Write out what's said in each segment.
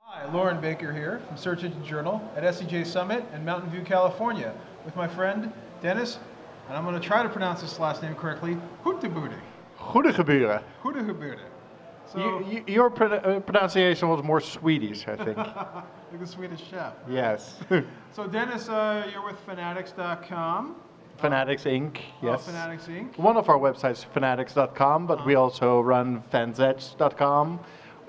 Hi, Lauren Baker here from Search Engine Journal at SEJ Summit in Mountain View, California, with my friend Dennis, and I'm going to try to pronounce this last name correctly, Goedegebuure. Goedegebuure. Goedegebuure. Your pronunciation was more Swedish, I think. Like a Swedish chef. Yes. So Dennis, you're with Fanatics.com. Fanatics Inc. Yes. Oh, Fanatics Inc. One of our websites is fanatics.com, but we also run fansedge.com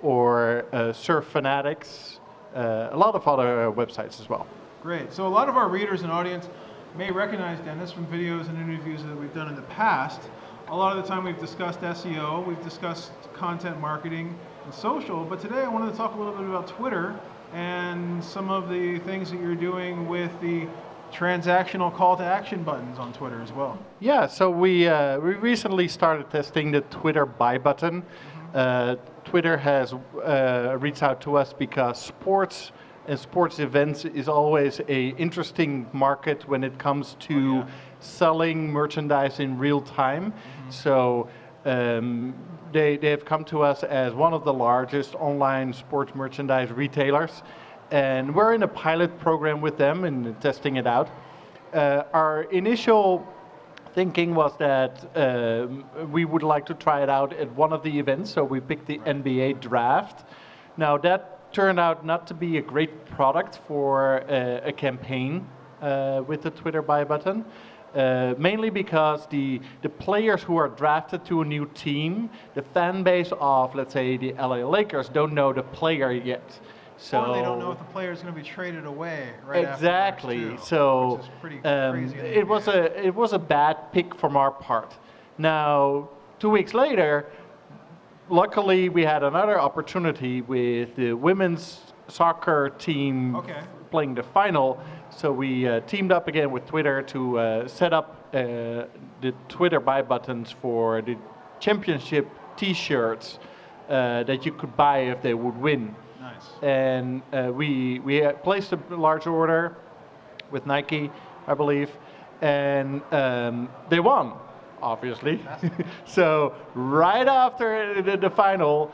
or Surf Fanatics, a lot of other websites as well. Great. So a lot of our readers and audience may recognize Dennis from videos and interviews that we've done in the past. A lot of the time we've discussed SEO, we've discussed content marketing and social, but today I wanted to talk a little bit about Twitter and some of the things that you're doing with the transactional call to action buttons on Twitter as well. Yeah, so we recently started testing the Twitter buy button. Twitter has reached out to us because sports and sports events is always a interesting market when it comes to selling merchandise in real time. So they have come to us as one of the largest online sports merchandise retailers, and we're in a pilot program with them and testing it out. Our initial thinking was that we would like to try it out at one of the events, so we picked the NBA draft. Now that turned out not to be a great product for a campaign with the Twitter buy button. Mainly because the players who are drafted to a new team, the fan base of, let's say, the LA Lakers don't know the player yet. So or they don't know if the player is going to be traded away right exactly. After So which is pretty crazy it was a bad pick from our part. Now 2 weeks later, luckily we had another opportunity with the women's soccer team playing the final. So we teamed up again with Twitter to set up the Twitter buy buttons for the championship T-shirts that you could buy if they would win. Nice. And we placed a large order with Nike, I believe, and they won, obviously. So right after the final,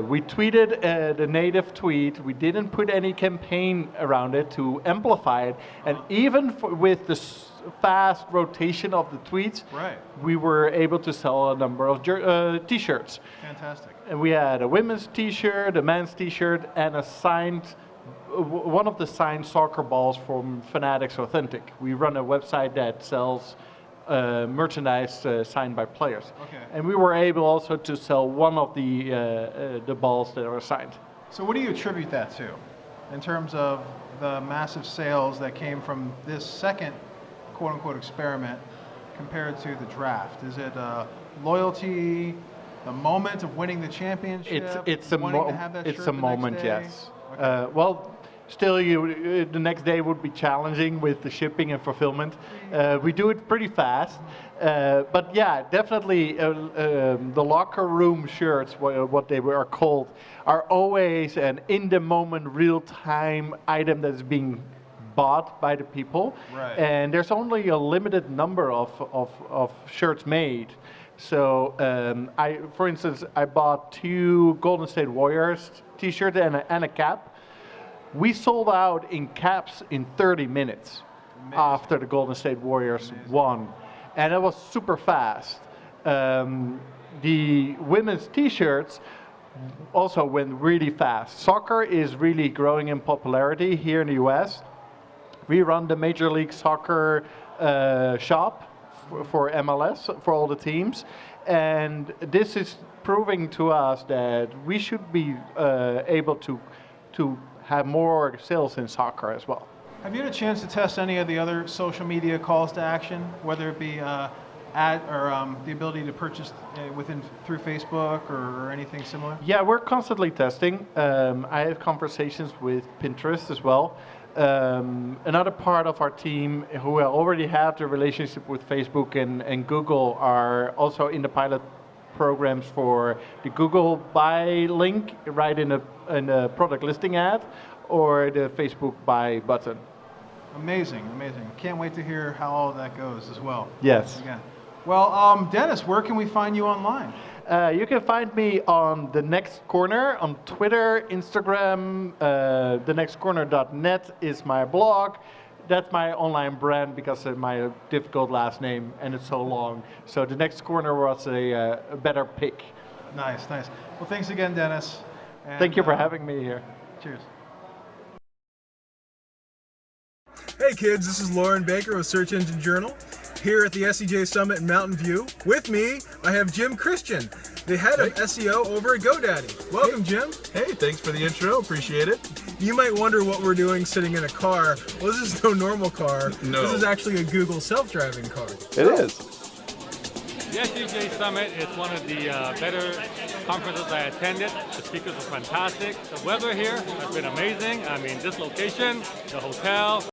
we tweeted the native tweet. We didn't put any campaign around it to amplify it, and even with the fast rotation of the tweets, we were able to sell a number of T-shirts. Fantastic. And we had a women's T-shirt, a men's T-shirt, and a signed, one of the signed soccer balls from Fanatics Authentic. We run a website that sells merchandise signed by players. And we were able also to sell one of the balls that were signed. So what do you attribute that to in terms of the massive sales that came from this second quote-unquote experiment compared to the draft? Is it loyalty, the moment of winning the championship? It's a moment, yes. Well, still, the next day would be challenging with the shipping and fulfillment. We do it pretty fast, but yeah, definitely the locker room shirts, what they are called, are always an in-the-moment, real-time item that is being bought by the people, and there's only a limited number of shirts made. So for instance, I bought 2 Golden State Warriors T-shirts and a cap. We sold out in caps in 30 minutes after the Golden State Warriors won, and it was super fast. The women's T-shirts also went really fast. Soccer is really growing in popularity here in the US. We run the Major League Soccer shop for MLS, for all the teams, and this is proving to us that we should be able to have more sales in soccer as well. Have you had a chance to test any of the other social media calls to action, whether it be ad or the ability to purchase through Facebook or anything similar? Yeah, we're constantly testing. I have conversations with Pinterest as well. Another part of our team who already have the relationship with Facebook and Google are also in the pilot programs for the Google buy link right in a product listing ad or the Facebook buy button. Amazing, amazing. Can't wait to hear how all of that goes as well. Yes. Again. Well, Dennis, where can we find you online? You can find me on The Next Corner on Twitter, Instagram. TheNextCorner.net is my blog. That's my online brand because of my difficult last name and it's so long. So The Next Corner was a better pick. Nice, nice. Well, thanks again, Dennis. And, Thank you for having me here. Cheers. Hey kids, this is Lauren Baker with Search Engine Journal, here at the SEJ Summit in Mountain View. With me, I have Jim Christian, the head of SEO over at GoDaddy. Welcome, Jim. Hey, thanks for the intro. Appreciate it. You might wonder what we're doing sitting in a car. Well, this is no normal car. No. This is actually a Google self-driving car. It is. The SEJ Summit is one of the better conferences I attended. The speakers were fantastic. The weather here has been amazing. I mean, this location, the hotel,